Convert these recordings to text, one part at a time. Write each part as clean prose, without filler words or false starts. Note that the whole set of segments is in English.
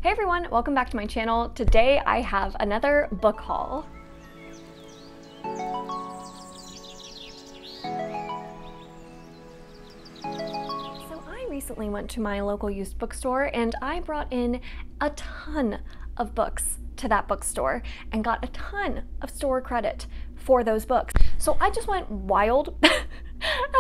Hey everyone, welcome back to my channel. Today I have another book haul. So I recently went to my local used bookstore and I brought in a ton of books to that bookstore and got a ton of store credit for those books. So I just went wild at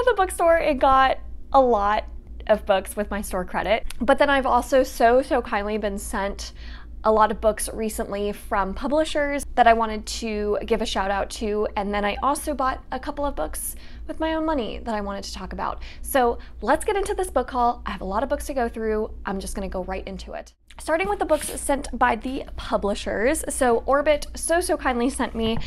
the bookstore and got a lot of books with my store credit. But then I've also so kindly been sent a lot of books recently from publishers that I wanted to give a shout out to, and then I also bought a couple of books with my own money that I wanted to talk about. So let's get into this book haul. I have a lot of books to go through. I'm just gonna go right into it. Starting with the books sent by the publishers. So Orbit so kindly sent me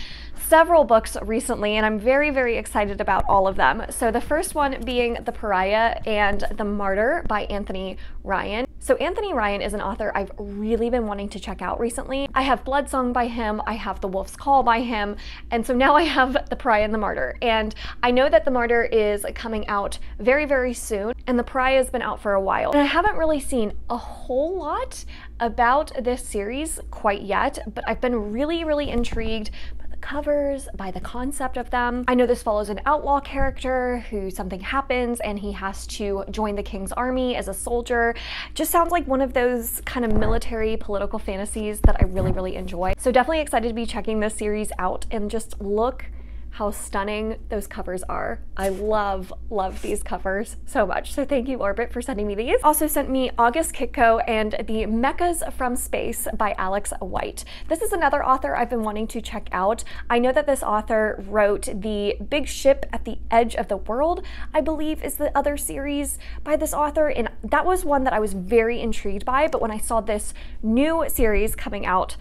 several books recently, and I'm very excited about all of them. So the first one being The Pariah and The Martyr by Anthony Ryan. So Anthony Ryan is an author I've really been wanting to check out recently. I have Blood Song by him, I have The Wolf's Call by him, and so now I have The Pariah and The Martyr. And I know that The Martyr is coming out very soon, and The Pariah has been out for a while. And I haven't really seen a whole lot about this series quite yet, but I've been really intrigued by the covers, by the concept of them. I know this follows an outlaw character who something happens and he has to join the king's army as a soldier. Just sounds like one of those kind of military political fantasies that I really enjoy. So definitely excited to be checking this series out, and just look how stunning those covers are. I love these covers so much. So thank you, Orbit, for sending me these. Also sent me August Kitco and The Mechas from Space by Alex White. This is another author I've been wanting to check out. I know that this author wrote The Big Ship at the Edge of the World, I believe is the other series by this author, and that was one that I was very intrigued by, but when I saw this new series coming out,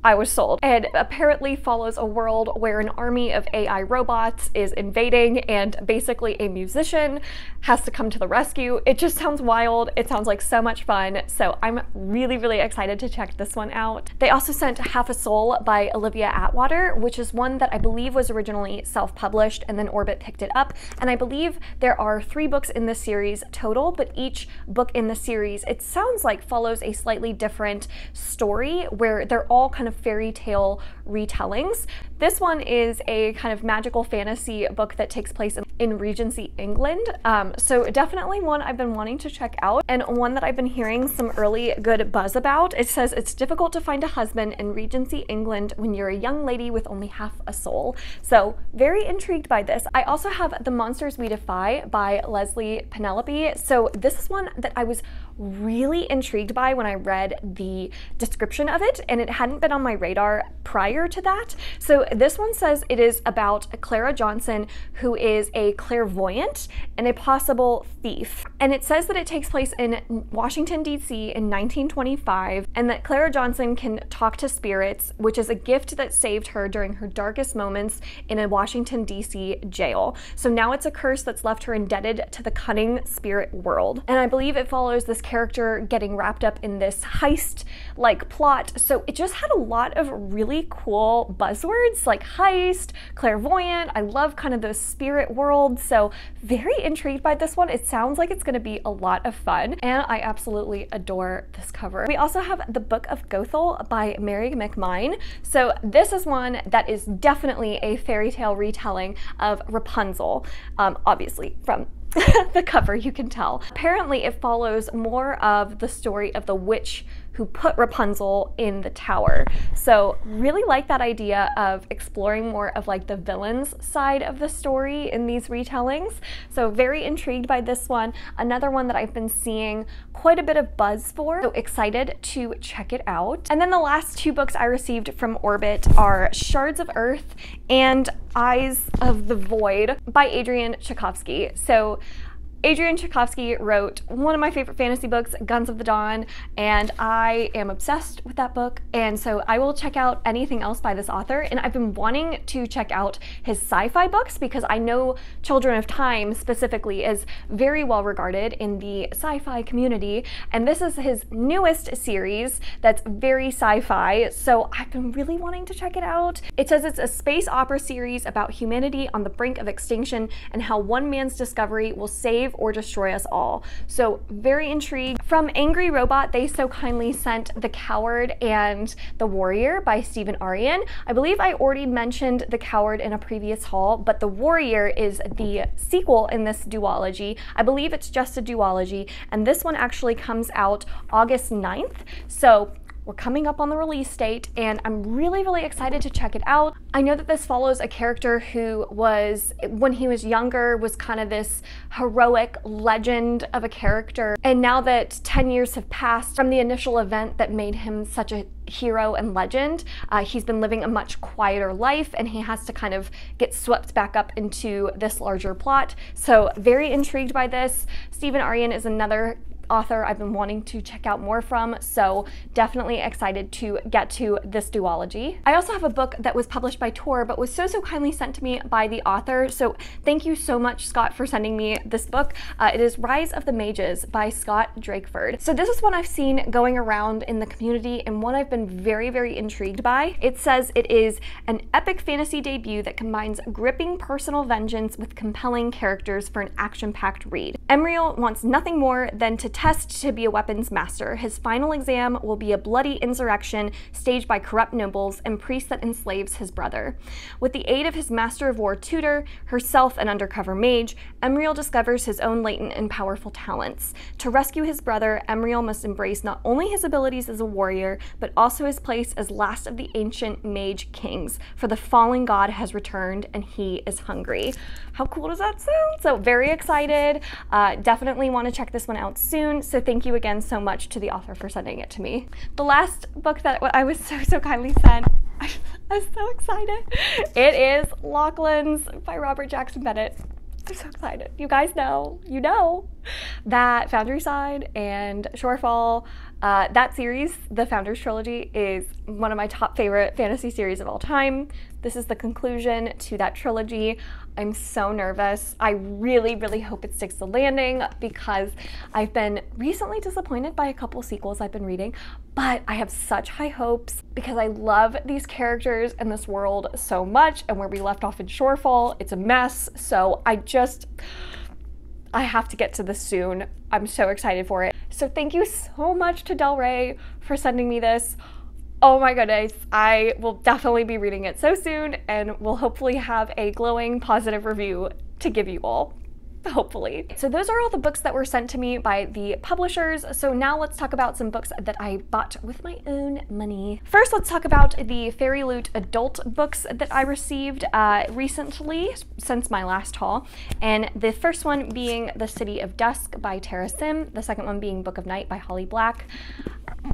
I was sold. And apparently follows a world where an army of AI robots is invading and basically a musician has to come to the rescue. It just sounds wild. It sounds like so much fun. So I'm really excited to check this one out. They also sent Half a Soul by Olivia Atwater, which is one that I believe was originally self-published and then Orbit picked it up. And I believe there are 3 books in this series total, but each book in the series, it sounds like, follows a slightly different story where they're all kind of fairy tale retellings. This one is a kind of magical fantasy book that takes place in Regency, England. So definitely one I've been wanting to check out, and one that I've been hearing some early good buzz about. It says it's difficult to find a husband in Regency, England when you're a young lady with only half a soul. So very intrigued by this. I also have The Monsters We Defy by Leslie Penelope. So this is one that I was really intrigued by when I read the description of it, and it hadn't been on my radar prior to that. So this one says it is about Clara Johnson, who is a clairvoyant and a possible thief. And it says that it takes place in Washington, D.C. in 1925, and that Clara Johnson can talk to spirits, which is a gift that saved her during her darkest moments in a Washington, D.C. jail. So now it's a curse that's left her indebted to the cunning spirit world. And I believe it follows this character getting wrapped up in this heist-like plot. So it just had a lot of really cool buzzwords like heist, clairvoyant. I love kind of those spirit worlds. So very intrigued by this one. It sounds like it's going to be a lot of fun, and I absolutely adore this cover. We also have The Book of Gothel by Mary McMine. So this is one that is definitely a fairy tale retelling of Rapunzel, obviously from the cover you can tell. Apparently it follows more of the story of the witch who put Rapunzel in the tower. So really like that idea of exploring more of like the villain's side of the story in these retellings. So very intrigued by this one. Another one that I've been seeing quite a bit of buzz for, so excited to check it out. And then the last 2 books I received from Orbit are Shards of Earth and Eyes of the Void by Adrian Tchaikovsky. So Adrian Tchaikovsky wrote one of my favorite fantasy books, Guns of the Dawn, and I am obsessed with that book, and so I will check out anything else by this author. And I've been wanting to check out his sci-fi books because I know Children of Time specifically is very well regarded in the sci-fi community, and this is his newest series that's very sci-fi, so I've been really wanting to check it out. It says it's a space opera series about humanity on the brink of extinction and how one man's discovery will save or destroy us all. So very intrigued. From Angry Robot, they so kindly sent The Coward and The Warrior by Stephen Aryan. I believe I already mentioned The Coward in a previous haul, but The Warrior is the sequel in this duology. I believe it's just a duology, and this one actually comes out August 9th. So we're coming up on the release date, and I'm really excited to check it out. I know that this follows a character who was, when he was younger, was kind of this heroic legend of a character. And now that 10 years have passed from the initial event that made him such a hero and legend, he's been living a much quieter life, and he has to kind of get swept back up into this larger plot. So very intrigued by this. Stephen Aryan is another author I've been wanting to check out more from, so definitely excited to get to this duology. I also have a book that was published by Tor but was so kindly sent to me by the author, so thank you so much, Scott, for sending me this book. It is Rise of the Mages by Scott Drakeford. So this is one I've seen going around in the community and one I've been very intrigued by. It says it is an epic fantasy debut that combines gripping personal vengeance with compelling characters for an action-packed read. Emriel wants nothing more than to test to be a weapons master. His final exam will be a bloody insurrection staged by corrupt nobles and priests that enslaves his brother. With the aid of his Master of War tutor, herself an undercover mage, Emriel discovers his own latent and powerful talents. To rescue his brother, Emriel must embrace not only his abilities as a warrior, but also his place as last of the ancient mage kings, for the fallen god has returned and he is hungry. How cool does that sound? So very excited. Definitely want to check this one out soon. So thank you again so much to the author for sending it to me. The last book that I was so kindly sent, I'm so excited. It is Lachlan's by Robert Jackson Bennett. I'm so excited. You guys know, you know that Foundryside and Shorefall, that series, the Founders Trilogy, is one of my top favorite fantasy series of all time. This is the conclusion to that trilogy. I'm so nervous. I really hope it sticks the landing because I've been recently disappointed by a couple sequels I've been reading, but I have such high hopes because I love these characters and this world so much, and where we left off in Shorefall, it's a mess, so I have to get to this soon. I'm so excited for it. So thank you so much to Del Rey for sending me this. Oh my goodness, I will definitely be reading it so soon and will hopefully have a glowing positive review to give you all. Hopefully. So those are all the books that were sent to me by the publishers. So now let's talk about some books that I bought with my own money. First, let's talk about the Fairy Loot adult books that I received recently since my last haul. And the first one being The City of Dusk by Tara Sim. The second one being Book of Night by Holly Black.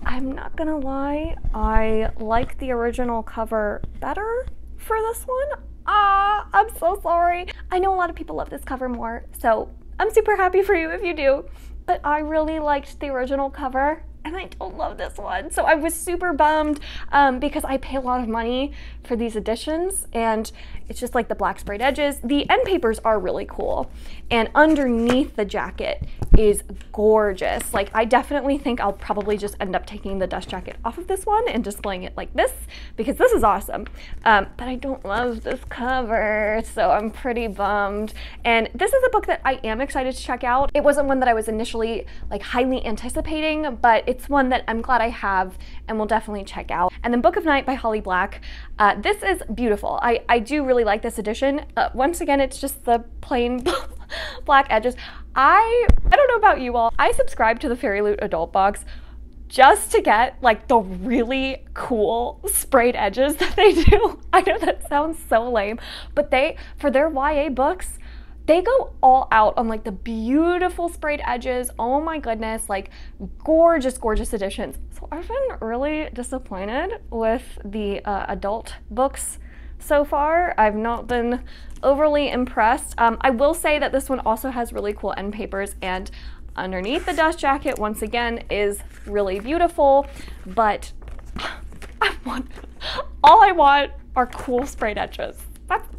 I'm not gonna lie, I like the original cover better for this one. I'm so sorry. I know a lot of people love this cover more, so I'm super happy for you if you do, but I really liked the original cover and I don't love this one. So I was super bummed because I pay a lot of money for these editions and it's just like the black sprayed edges. The end papers are really cool and underneath the jacket is gorgeous. Like, I definitely think I'll probably just end up taking the dust jacket off of this one and displaying it like this because this is awesome. But I don't love this cover, so I'm pretty bummed. And this is a book that I am excited to check out. It wasn't one that I was initially like highly anticipating, but it's one that I'm glad I have and will definitely check out. And then Book of Night by Holly Black. This is beautiful. I do really like this edition. Once again, it's just the plain black edges. I don't know about you all. I subscribe to the Fairy Loot adult box just to get like the really cool sprayed edges that they do. I know that sounds so lame, but for their YA books, they go all out on like the beautiful sprayed edges. Oh my goodness, like gorgeous editions. So I've been really disappointed with the adult books so far. I've not been overly impressed. I will say that this one also has really cool end papers, and underneath the dust jacket, once again, is really beautiful, but all I want are cool sprayed edges.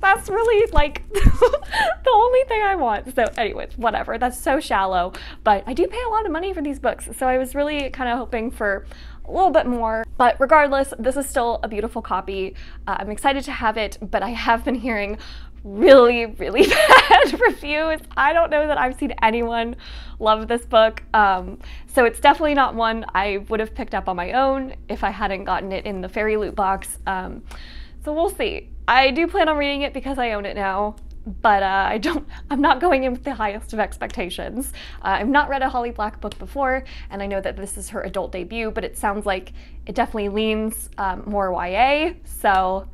That's really like the only thing I want. So anyways, whatever, that's so shallow, but I do pay a lot of money for these books, so I was really kind of hoping for a little bit more. But regardless, this is still a beautiful copy. I'm excited to have it, but I have been hearing really, really bad reviews. I don't know that I've seen anyone love this book. So it's definitely not one I would have picked up on my own if I hadn't gotten it in the fairy loot box. So we'll see. I do plan on reading it because I own it now, but I'm not going in with the highest of expectations. I've not read a Holly Black book before, and I know that this is her adult debut, but it sounds like it definitely leans more YA, so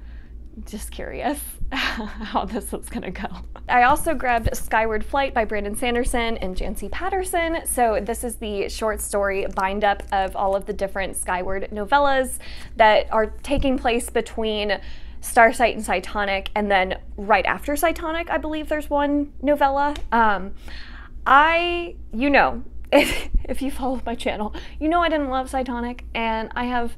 just curious how this is gonna go. I also grabbed Skyward Flight by Brandon Sanderson and Jancy Patterson. So this is the short story bind up of all of the different Skyward novellas that are taking place between Starsight and Cytonic, and then right after Cytonic, I believe there's one novella. You know, if you follow my channel, you know I didn't love Cytonic, and I have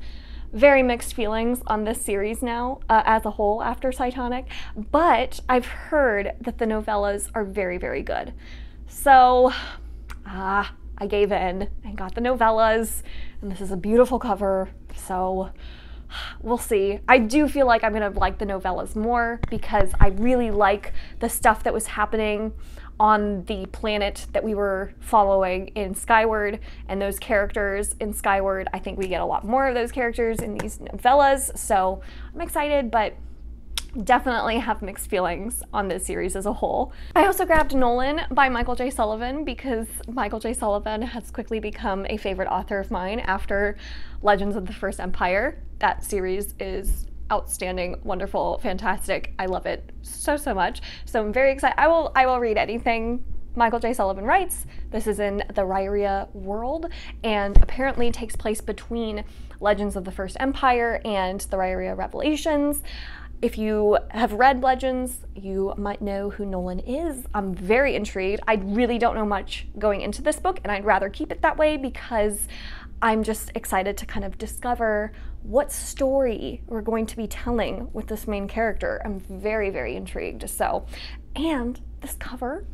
very mixed feelings on this series now as a whole after Cytonic, but I've heard that the novellas are very, very good. So I gave in and got the novellas, and this is a beautiful cover, so we'll see. I do feel like I'm gonna like the novellas more because I really like the stuff that was happening on the planet that we were following in Skyward, and those characters in Skyward, I think we get a lot more of those characters in these novellas, so I'm excited, but definitely have mixed feelings on this series as a whole. I also grabbed Nolan by Michael J. Sullivan because Michael J. Sullivan has quickly become a favorite author of mine after Legends of the First Empire. That series is outstanding, wonderful, fantastic. I love it so, so much. So I'm very excited. I will read anything Michael J. Sullivan writes. This is in the Rhyria world and apparently takes place between Legends of the First Empire and the Rhyria Revelations. If you have read Legends, you might know who Nolan is. I'm very intrigued. I really don't know much going into this book, and I'd rather keep it that way because I'm just excited to kind of discover what story we're going to be telling with this main character. I'm very, very intrigued. So, and this cover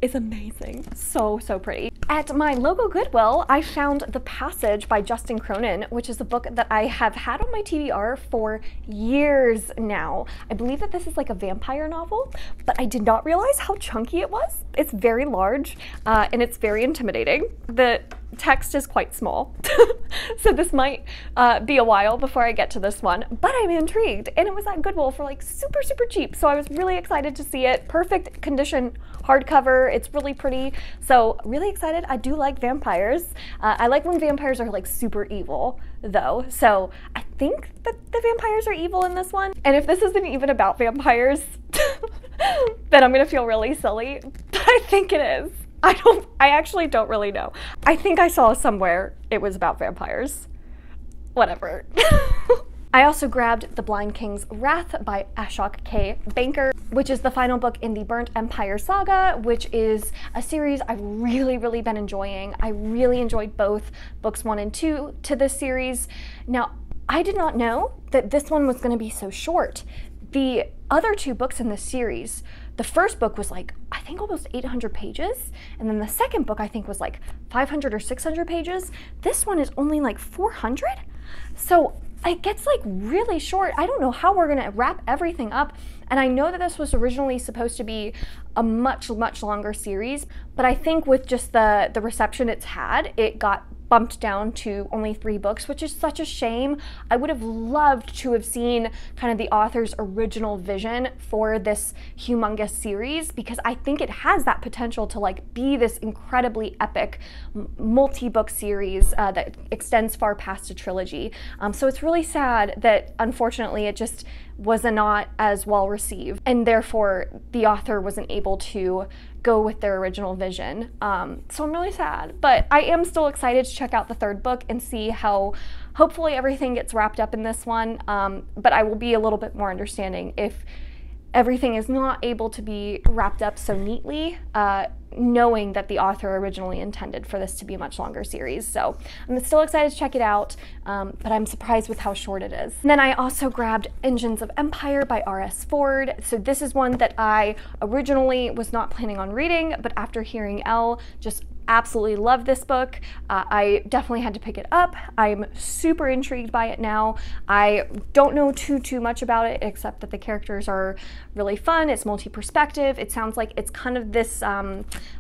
is amazing. So, so pretty. At my local Goodwill, I found The Passage by Justin Cronin, which is a book that I have had on my TBR for years now. I believe that this is like a vampire novel, but I did not realize how chunky it was. It's very large, and it's very intimidating. The text is quite small, so this might be a while before I get to this one, but I'm intrigued, and it was at Goodwill for like super, super cheap, so I was really excited to see it. Perfect condition hardcover. It's really pretty, so really excited. I do like vampires. I like when vampires are like super evil though, so I think that the vampires are evil in this one, and if this isn't even about vampires then I'm gonna feel really silly, but I think it is. I actually don't really know. I think I saw somewhere it was about vampires. Whatever. I also grabbed The Blind King's Wrath by Ashok K. Banker, which is the final book in the Burnt Empire saga, which is a series I've really, really been enjoying. I really enjoyed both books 1 and 2 to this series. Now, I did not know that this one was going to be so short. The other 2 books in this series, the first book was like, I think almost 800 pages, and then the second book I think was like 500 or 600 pages. This one is only like 400, so it gets like really short. I don't know how we're gonna wrap everything up, and I know that this was originally supposed to be a much, much longer series, but I think with just the reception it's had, it got bumped down to only 3 books, which is such a shame. I would have loved to have seen kind of the author's original vision for this humongous series, because I think it has that potential to like be this incredibly epic multi-book series that extends far past a trilogy. So it's really sad that unfortunately it just was not as well received, and therefore the author wasn't able to go with their original vision. So I'm really sad, but I am still excited to check out the 3rd book and see how hopefully everything gets wrapped up in this one, but I will be a little bit more understanding if everything is not able to be wrapped up so neatly, knowing that the author originally intended for this to be a much longer series. So I'm still excited to check it out, but I'm surprised with how short it is. And then I also grabbed Engines of Empire by R.S. Ford. So this is one that I originally was not planning on reading, but after hearing Elle just absolutely love this book. I definitely had to pick it up. I'm super intrigued by it now. I don't know too much about it except that the characters are really fun. It's multi-perspective. It sounds like it's kind of this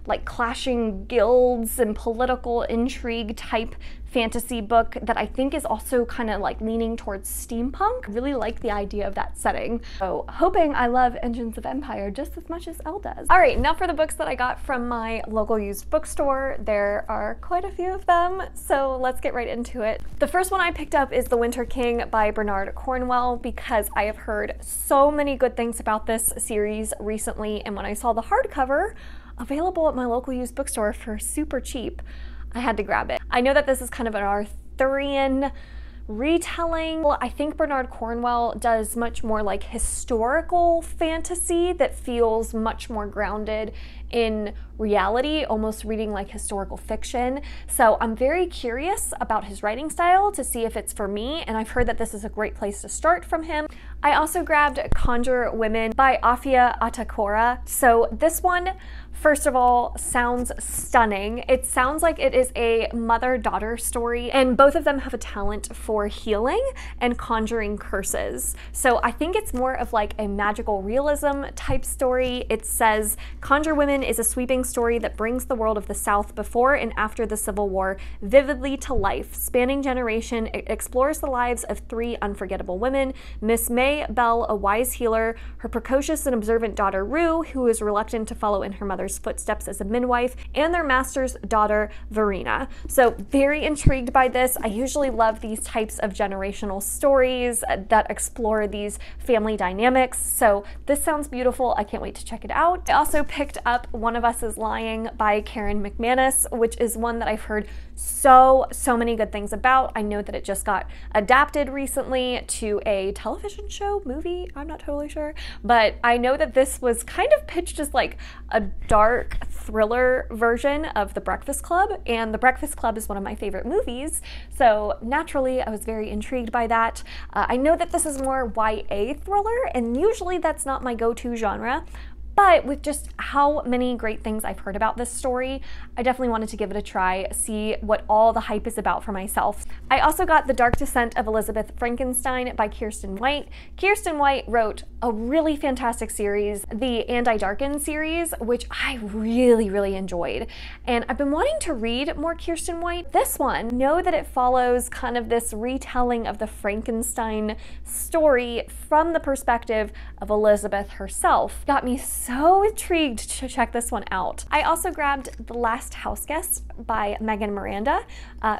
like clashing guilds and political intrigue type fantasy book that I think is also kind of like leaning towards steampunk. I really like the idea of that setting. So hoping I love Engines of Empire just as much as Elle does. All right, now for the books that I got from my local used bookstore. There are quite a few of them, so let's get right into it. The first one I picked up is The Winter King by Bernard Cornwell because I have heard so many good things about this series recently, and when I saw the hardcover available at my local used bookstore for super cheap, I had to grab it. I know that this is kind of an Arthurian retelling. Well, I think Bernard Cornwell does much more like historical fantasy that feels much more grounded in reality, almost reading like historical fiction. So I'm very curious about his writing style to see if it's for me, and I've heard that this is a great place to start from him. I also grabbed Conjur Women by Afia Atakora. So this one, first of all, sounds stunning. It sounds like it is a mother-daughter story, and both of them have a talent for healing and conjuring curses. So I think it's more of like a magical realism type story. It says, Conjur Women is a sweeping story that brings the world of the South before and after the Civil War vividly to life. Spanning generation, it explores the lives of three unforgettable women: Miss May Bell, a wise healer, her precocious and observant daughter Rue, who is reluctant to follow in her mother's footsteps as a midwife, and their master's daughter Verena. So very intrigued by this. I usually love these types of generational stories that explore these family dynamics, so this sounds beautiful. I can't wait to check it out. I also picked up One of Us is Lying by Karen McManus, which is one that I've heard so many good things about. I know that it just got adapted recently to a television show, movie, I'm not totally sure, but I know that this was kind of pitched as like a dark thriller version of The Breakfast Club, and The Breakfast Club is one of my favorite movies, so naturally I was very intrigued by that. I know that this is more YA thriller, and usually that's not my go-to genre, but with just how many great things I've heard about this story, I definitely wanted to give it a try, see what all the hype is about for myself. I also got The Dark Descent of Elizabeth Frankenstein by Kiersten White. Kiersten White wrote a really fantastic series, the And I Darken series, which I really enjoyed. And I've been wanting to read more Kiersten White. This one, know that it follows kind of this retelling of the Frankenstein story from the perspective of Elizabeth herself. Got me so intrigued to check this one out. I also grabbed The Last Houseguest by Megan Miranda.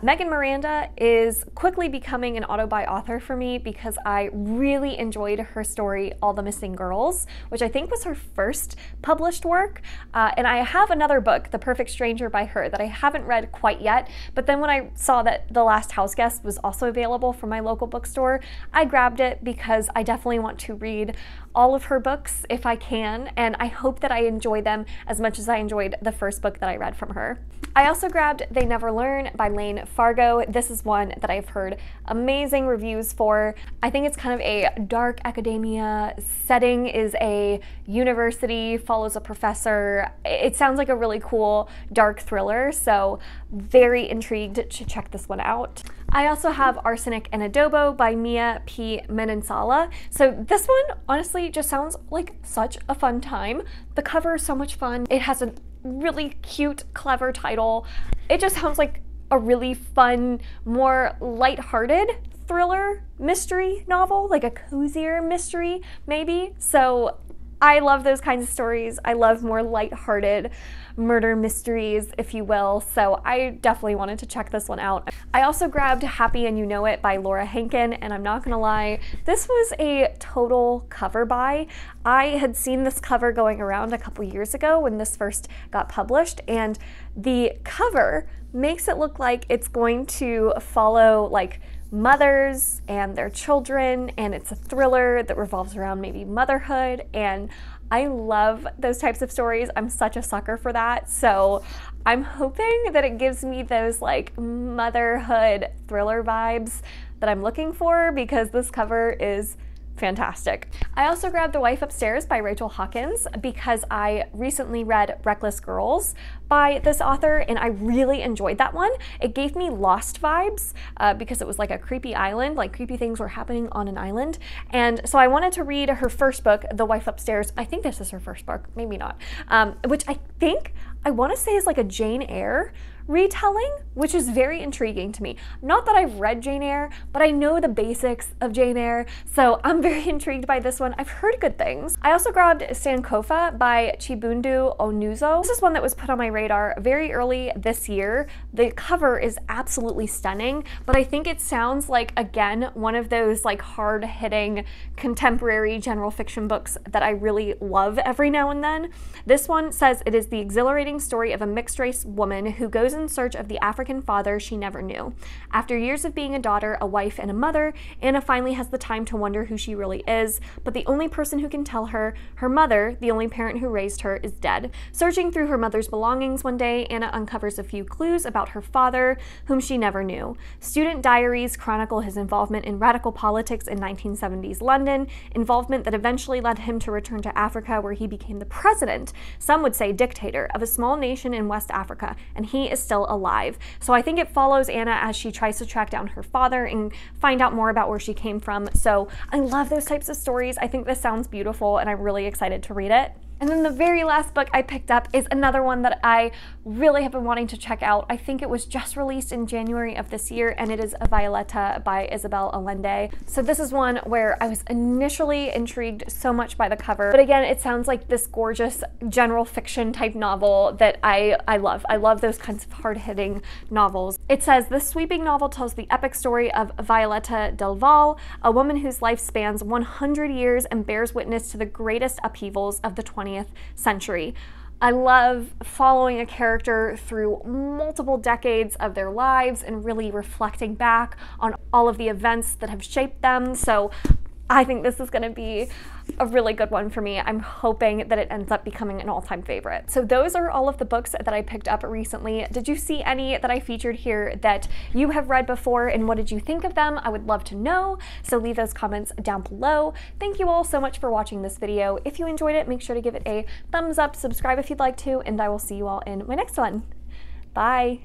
Megan Miranda is quickly becoming an auto-buy author for me because I really enjoyed her story, All the Missing Girls, which I think was her first published work. And I have another book, The Perfect Stranger by her, that I haven't read quite yet, but then when I saw that The Last Houseguest was also available from my local bookstore, I grabbed it because I definitely want to read all of her books if I can, and I hope that I enjoy them as much as I enjoyed the first book that I read from her. I also grabbed They Never Learn by Lane Fargo. This is one that I've heard amazing reviews for. I think it's kind of a dark academia setting, is a university, follows a professor. It sounds like a really cool dark thriller, so very intrigued to check this one out. I also have Arsenic and Adobo by Mia P. Menansala. So this one honestly just sounds like such a fun time. The cover is so much fun. It has a really cute, clever title. It just sounds like a really fun, more lighthearted thriller mystery novel, like a cozier mystery maybe. So I love those kinds of stories. I love more lighthearted murder mysteries, if you will, so I definitely wanted to check this one out. I also grabbed Happy and You Know It by Laura Henkin, and I'm not gonna lie, this was a total cover buy. I had seen this cover going around a couple years ago when this first got published, and the cover makes it look like it's going to follow like mothers and their children, and it's a thriller that revolves around maybe motherhood, and I love those types of stories. I'm such a sucker for that, so I'm hoping that it gives me those like motherhood thriller vibes that I'm looking for, because this cover is fantastic. I also grabbed The Wife Upstairs by Rachel Hawkins because I recently read Reckless Girls by this author and I really enjoyed that one. It gave me Lost vibes because it was like a creepy island, like creepy things were happening on an island. And so I wanted to read her first book, The Wife Upstairs. I think this is her first book, maybe not, which I want to say is like a Jane Eyre retelling, which is very intriguing to me. Not that I've read Jane Eyre, but I know the basics of Jane Eyre, so I'm very intrigued by this one. I've heard good things. I also grabbed Sinkofa by Chibundu Onuzo. This is one that was put on my radar very early this year. The cover is absolutely stunning, but I think it sounds like, again, one of those like hard-hitting contemporary general fiction books that I really love every now and then. This one says it is the exhilarating story of a mixed-race woman who goes in search of the African father she never knew. After years of being a daughter, a wife, and a mother, Anna finally has the time to wonder who she really is, but the only person who can tell her, her mother, the only parent who raised her, is dead. Searching through her mother's belongings one day, Anna uncovers a few clues about her father, whom she never knew. Student diaries chronicle his involvement in radical politics in 1970s London, involvement that eventually led him to return to Africa, where he became the president, some would say dictator, of a small nation in West Africa, and he is still alive. So I think it follows Anna as she tries to track down her father and find out more about where she came from. So I love those types of stories. I think this sounds beautiful and I'm really excited to read it. And then the very last book I picked up is another one that I really have been wanting to check out. I think it was just released in January of this year, and it is Violetta by Isabel Allende. So this is one where I was initially intrigued so much by the cover, but again, it sounds like this gorgeous general fiction type novel that I love. I love those kinds of hard-hitting novels. It says, this sweeping novel tells the epic story of Violetta del Val, a woman whose life spans 100 years and bears witness to the greatest upheavals of the 20th century. I love following a character through multiple decades of their lives and really reflecting back on all of the events that have shaped them. So I think this is going to be a really good one for me. I'm hoping that it ends up becoming an all-time favorite. So those are all of the books that I picked up recently. Did you see any that I featured here that you have read before, and what did you think of them? I would love to know, so leave those comments down below. Thank you all so much for watching this video. If you enjoyed it, make sure to give it a thumbs up, subscribe if you'd like to, and I will see you all in my next one. Bye!